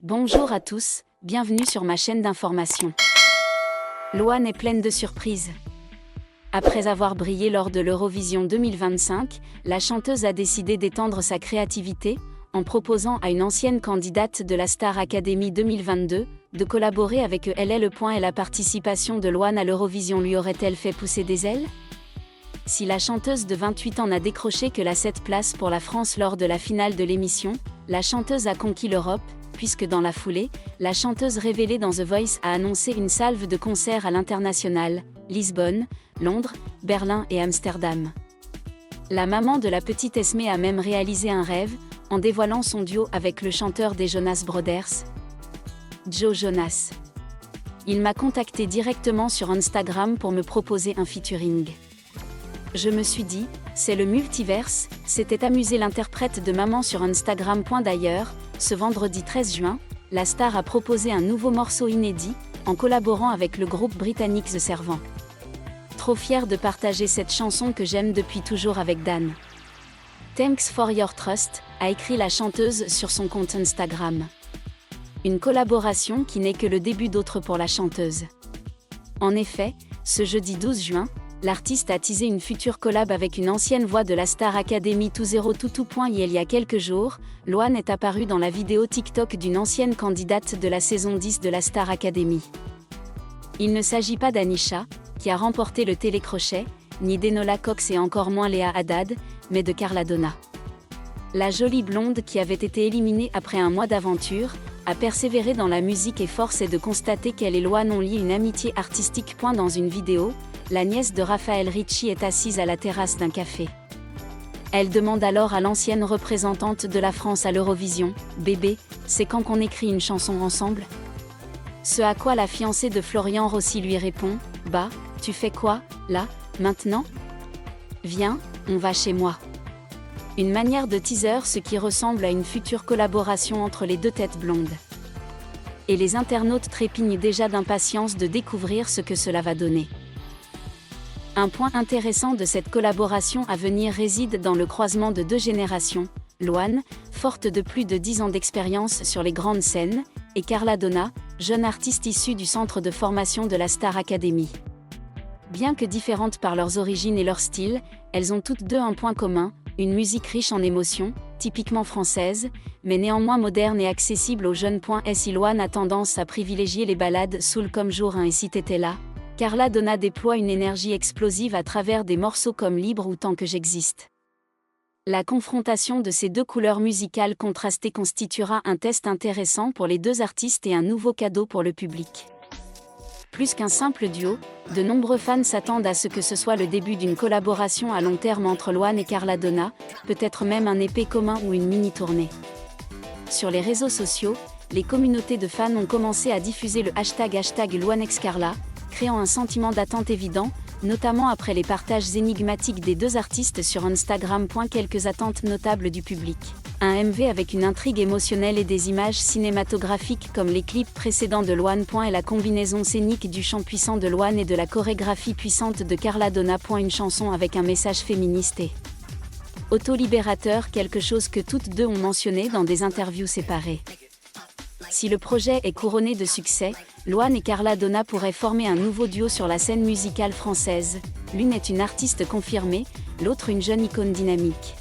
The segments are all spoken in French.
Bonjour à tous, bienvenue sur ma chaîne d'information. Loane est pleine de surprises. Après avoir brillé lors de l'Eurovision 2025, la chanteuse a décidé d'étendre sa créativité, en proposant à une ancienne candidate de la Star Academy 2022, de collaborer avec elle. Et la participation de Loane à l'Eurovision lui aurait-elle fait pousser des ailes ? Si la chanteuse de 28 ans n'a décroché que la 7e place pour la France lors de la finale de l'émission, la chanteuse a conquis l'Europe, puisque dans la foulée, la chanteuse révélée dans The Voice a annoncé une salve de concerts à l'international, Lisbonne, Londres, Berlin et Amsterdam. La maman de la petite Esmé a même réalisé un rêve, en dévoilant son duo avec le chanteur des Jonas Brothers, Joe Jonas. Il m'a contacté directement sur Instagram pour me proposer un featuring. Je me suis dit, c'est le multiverse, s'était amusé l'interprète de Maman sur Instagram. D'ailleurs, ce vendredi 13 juin, la star a proposé un nouveau morceau inédit, en collaborant avec le groupe britannique The Servant. Trop fière de partager cette chanson que j'aime depuis toujours avec Dan. Thanks for your trust, a écrit la chanteuse sur son compte Instagram. Une collaboration qui n'est que le début d'autres pour la chanteuse. En effet, ce jeudi 12 juin, l'artiste a teasé une future collab avec une ancienne voix de la Star Academy 2022. Il y a quelques jours, Loane est apparue dans la vidéo TikTok d'une ancienne candidate de la saison 10 de la Star Academy. Il ne s'agit pas d'Anisha, qui a remporté le télécrochet, ni d'Enola Cox et encore moins Léa Haddad, mais de Carla Donna. La jolie blonde qui avait été éliminée après un mois d'aventure, a persévéré dans la musique et force est de constater qu'elle et Loane ont lié une amitié artistique. Dans une vidéo, la nièce de Raphaël Ricci est assise à la terrasse d'un café. Elle demande alors à l'ancienne représentante de la France à l'Eurovision, « Bébé, c'est quand qu'on écrit une chanson ensemble ?» Ce à quoi la fiancée de Florian Rossi lui répond, « Bah, tu fais quoi, là, maintenant ? Viens, on va chez moi. » Une manière de teaser, ce qui ressemble à une future collaboration entre les deux têtes blondes. Et les internautes trépignent déjà d'impatience de découvrir ce que cela va donner. Un point intéressant de cette collaboration à venir réside dans le croisement de deux générations, Loane, forte de plus de 10 ans d'expérience sur les grandes scènes, et Carla Donna, jeune artiste issue du centre de formation de la Star Academy. Bien que différentes par leurs origines et leur style, elles ont toutes deux un point commun, une musique riche en émotions, typiquement française, mais néanmoins moderne et accessible aux jeunes. Si Loane a tendance à privilégier les ballades soul comme Jour 1 et Si t'étais là, Carla Donna déploie une énergie explosive à travers des morceaux comme Libre ou Tant que j'existe. La confrontation de ces deux couleurs musicales contrastées constituera un test intéressant pour les deux artistes et un nouveau cadeau pour le public. Plus qu'un simple duo, de nombreux fans s'attendent à ce que ce soit le début d'une collaboration à long terme entre Loane et Carla Donna, peut-être même un EP commun ou une mini-tournée. Sur les réseaux sociaux, les communautés de fans ont commencé à diffuser le hashtag #LoaneXCarla, créant un sentiment d'attente évident, notamment après les partages énigmatiques des deux artistes sur Instagram. Quelques attentes notables du public. Un MV avec une intrigue émotionnelle et des images cinématographiques comme les clips précédents de Loane. Et la combinaison scénique du chant puissant de Loane et de la chorégraphie puissante de Carla Donna. Une chanson avec un message féministe et auto-libérateur, quelque chose que toutes deux ont mentionné dans des interviews séparées. Si le projet est couronné de succès, Loane et Carla Donna pourraient former un nouveau duo sur la scène musicale française. L'une est une artiste confirmée, l'autre une jeune icône dynamique.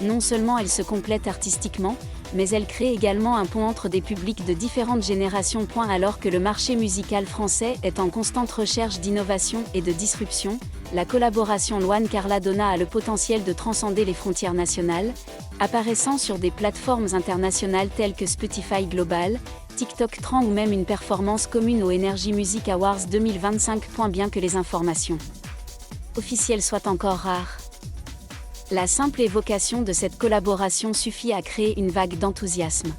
Non seulement elle se complète artistiquement, mais elle crée également un pont entre des publics de différentes générations. Alors que le marché musical français est en constante recherche d'innovation et de disruption, la collaboration Loane-Carla Donna a le potentiel de transcender les frontières nationales, apparaissant sur des plateformes internationales telles que Spotify Global, TikTok Trend ou même une performance commune aux Energy Music Awards 2025. Bien que les informations officielles soient encore rares, la simple évocation de cette collaboration suffit à créer une vague d'enthousiasme.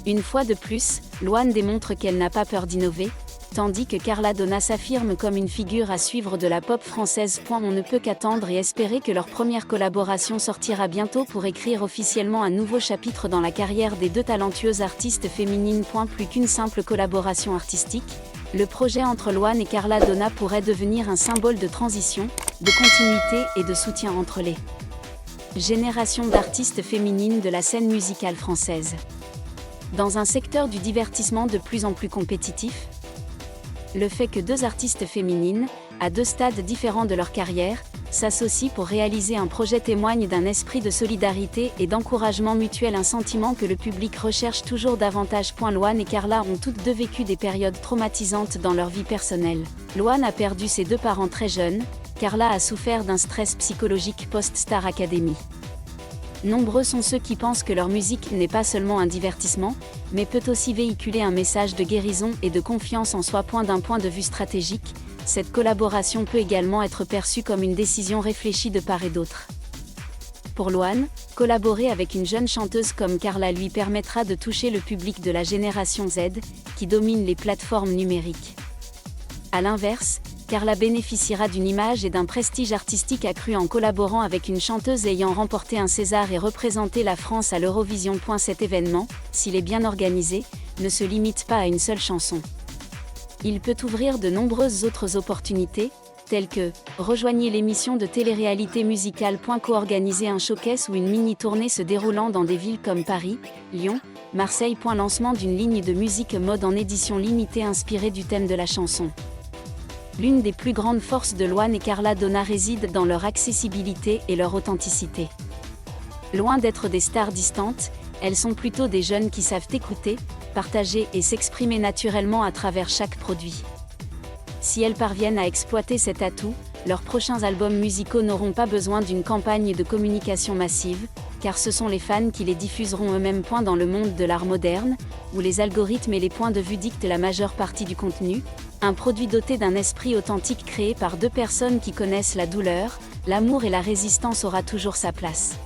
Une fois de plus, Loane démontre qu'elle n'a pas peur d'innover, tandis que Carla Donna s'affirme comme une figure à suivre de la pop française. On ne peut qu'attendre et espérer que leur première collaboration sortira bientôt pour écrire officiellement un nouveau chapitre dans la carrière des deux talentueuses artistes féminines. Plus qu'une simple collaboration artistique, Le projet entre Loane et Carla Donna pourrait devenir un symbole de transition, de continuité et de soutien entre les générations d'artistes féminines de la scène musicale française. Dans un secteur du divertissement de plus en plus compétitif, le fait que deux artistes féminines, à deux stades différents de leur carrière, s'associent pour réaliser un projet témoigne d'un esprit de solidarité et d'encouragement mutuel, un sentiment que le public recherche toujours davantage. Loane et Carla ont toutes deux vécu des périodes traumatisantes dans leur vie personnelle. Loane a perdu ses deux parents très jeunes, Carla a souffert d'un stress psychologique post-Star Academy. Nombreux sont ceux qui pensent que leur musique n'est pas seulement un divertissement, mais peut aussi véhiculer un message de guérison et de confiance en soi. D'un point de vue stratégique, cette collaboration peut également être perçue comme une décision réfléchie de part et d'autre. Pour Loane, collaborer avec une jeune chanteuse comme Carla lui permettra de toucher le public de la génération Z, qui domine les plateformes numériques. A l'inverse, Carla bénéficiera d'une image et d'un prestige artistique accru en collaborant avec une chanteuse ayant remporté un César et représenté la France à l'Eurovision. Cet événement, s'il est bien organisé, ne se limite pas à une seule chanson. Il peut ouvrir de nombreuses autres opportunités, telles que rejoignez l'émission de télé-réalité musicale. Co-organiser un showcase ou une mini-tournée se déroulant dans des villes comme Paris, Lyon, Marseille. Lancement d'une ligne de musique mode en édition limitée inspirée du thème de la chanson. L'une des plus grandes forces de Loane et Carla Donna réside dans leur accessibilité et leur authenticité. Loin d'être des stars distantes, elles sont plutôt des jeunes qui savent écouter, partager et s'exprimer naturellement à travers chaque produit. Si elles parviennent à exploiter cet atout, leurs prochains albums musicaux n'auront pas besoin d'une campagne de communication massive, car ce sont les fans qui les diffuseront eux-mêmes. Dans le monde de l'art moderne, où les algorithmes et les points de vue dictent la majeure partie du contenu, un produit doté d'un esprit authentique créé par deux personnes qui connaissent la douleur, l'amour et la résistance aura toujours sa place.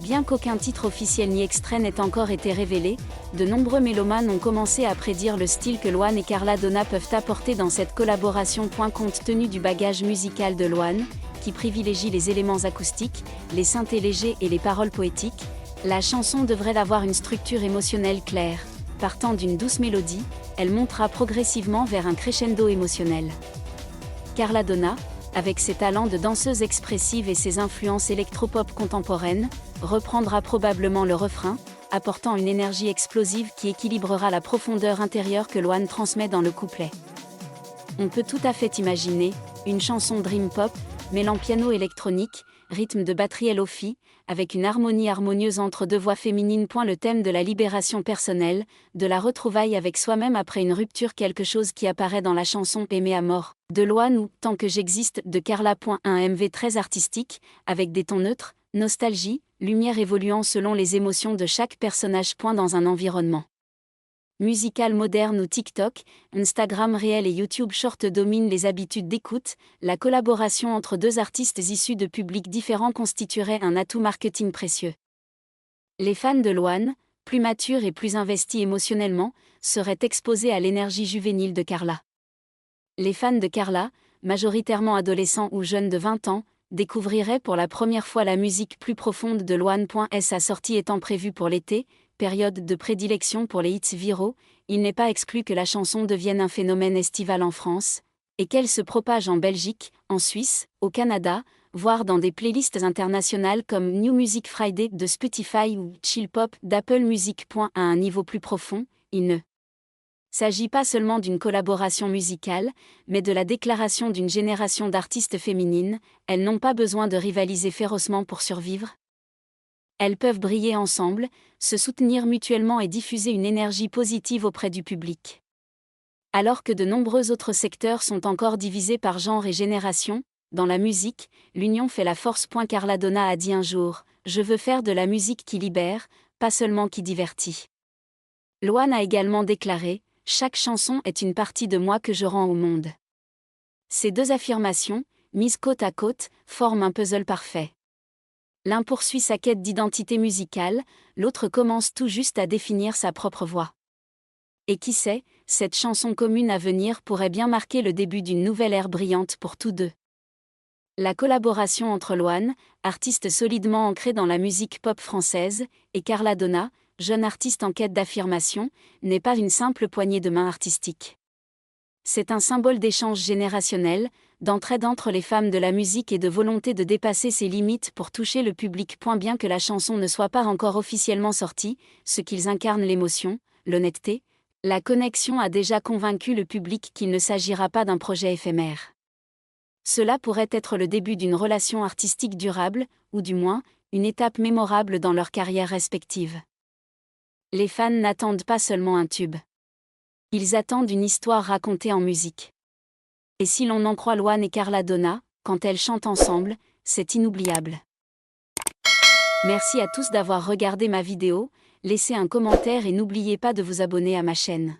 Bien qu'aucun titre officiel ni extrait n'ait encore été révélé, de nombreux mélomanes ont commencé à prédire le style que Loane et Carla Donna peuvent apporter dans cette collaboration. Compte tenu du bagage musical de Loane, qui privilégie les éléments acoustiques, les synthés légers et les paroles poétiques, la chanson devrait avoir une structure émotionnelle claire. Partant d'une douce mélodie, elle montera progressivement vers un crescendo émotionnel. Carla Donna, avec ses talents de danseuse expressive et ses influences électropop contemporaines, reprendra probablement le refrain, apportant une énergie explosive qui équilibrera la profondeur intérieure que Loane transmet dans le couplet. On peut tout à fait imaginer une chanson dream pop, mêlant piano électronique, rythme de batterie lo-fi, avec une harmonie harmonieuse entre deux voix féminines. Le thème de la libération personnelle, de la retrouvaille avec soi-même après une rupture, quelque chose qui apparaît dans la chanson Aimer à mort de Loane ou Tant que j'existe de Carla. Un MV très artistique, avec des tons neutres, nostalgie, lumière évoluant selon les émotions de chaque personnage. Dans un environnement musical moderne où TikTok, Instagram Réel et YouTube Short dominent les habitudes d'écoute, la collaboration entre deux artistes issus de publics différents constituerait un atout marketing précieux. Les fans de Loane, plus matures et plus investis émotionnellement, seraient exposés à l'énergie juvénile de Carla. Les fans de Carla, majoritairement adolescents ou jeunes de 20 ans, découvriraient pour la première fois la musique plus profonde de Loane. Sa sortie étant prévue pour l'été, période de prédilection pour les hits viraux, il n'est pas exclu que la chanson devienne un phénomène estival en France, et qu'elle se propage en Belgique, en Suisse, au Canada, voire dans des playlists internationales comme New Music Friday de Spotify ou Chill Pop d'Apple Music. À un niveau plus profond, il ne s'agit pas seulement d'une collaboration musicale, mais de la déclaration d'une génération d'artistes féminines. Elles n'ont pas besoin de rivaliser férocement pour survivre. Elles peuvent briller ensemble, se soutenir mutuellement et diffuser une énergie positive auprès du public. Alors que de nombreux autres secteurs sont encore divisés par genre et génération, dans la musique, l'union fait la force. Carla Donna a dit un jour « Je veux faire de la musique qui libère, pas seulement qui divertit ». Loane a également déclaré « Chaque chanson est une partie de moi que je rends au monde ». Ces deux affirmations, mises côte à côte, forment un puzzle parfait. L'un poursuit sa quête d'identité musicale, l'autre commence tout juste à définir sa propre voix. Et qui sait, cette chanson commune à venir pourrait bien marquer le début d'une nouvelle ère brillante pour tous deux. La collaboration entre Loane, artiste solidement ancrée dans la musique pop française, et Carla Donna, jeune artiste en quête d'affirmation, n'est pas une simple poignée de main artistique. C'est un symbole d'échange générationnel, d'entraide entre les femmes de la musique et de volonté de dépasser ses limites pour toucher le public. Bien que la chanson ne soit pas encore officiellement sortie, ce qu'ils incarnent, l'émotion, l'honnêteté, la connexion, a déjà convaincu le public qu'il ne s'agira pas d'un projet éphémère. Cela pourrait être le début d'une relation artistique durable, ou du moins, une étape mémorable dans leur carrière respective. Les fans n'attendent pas seulement un tube. Ils attendent une histoire racontée en musique. Et si l'on en croit Loane et Carla Donna, quand elles chantent ensemble, c'est inoubliable. Merci à tous d'avoir regardé ma vidéo, laissez un commentaire et n'oubliez pas de vous abonner à ma chaîne.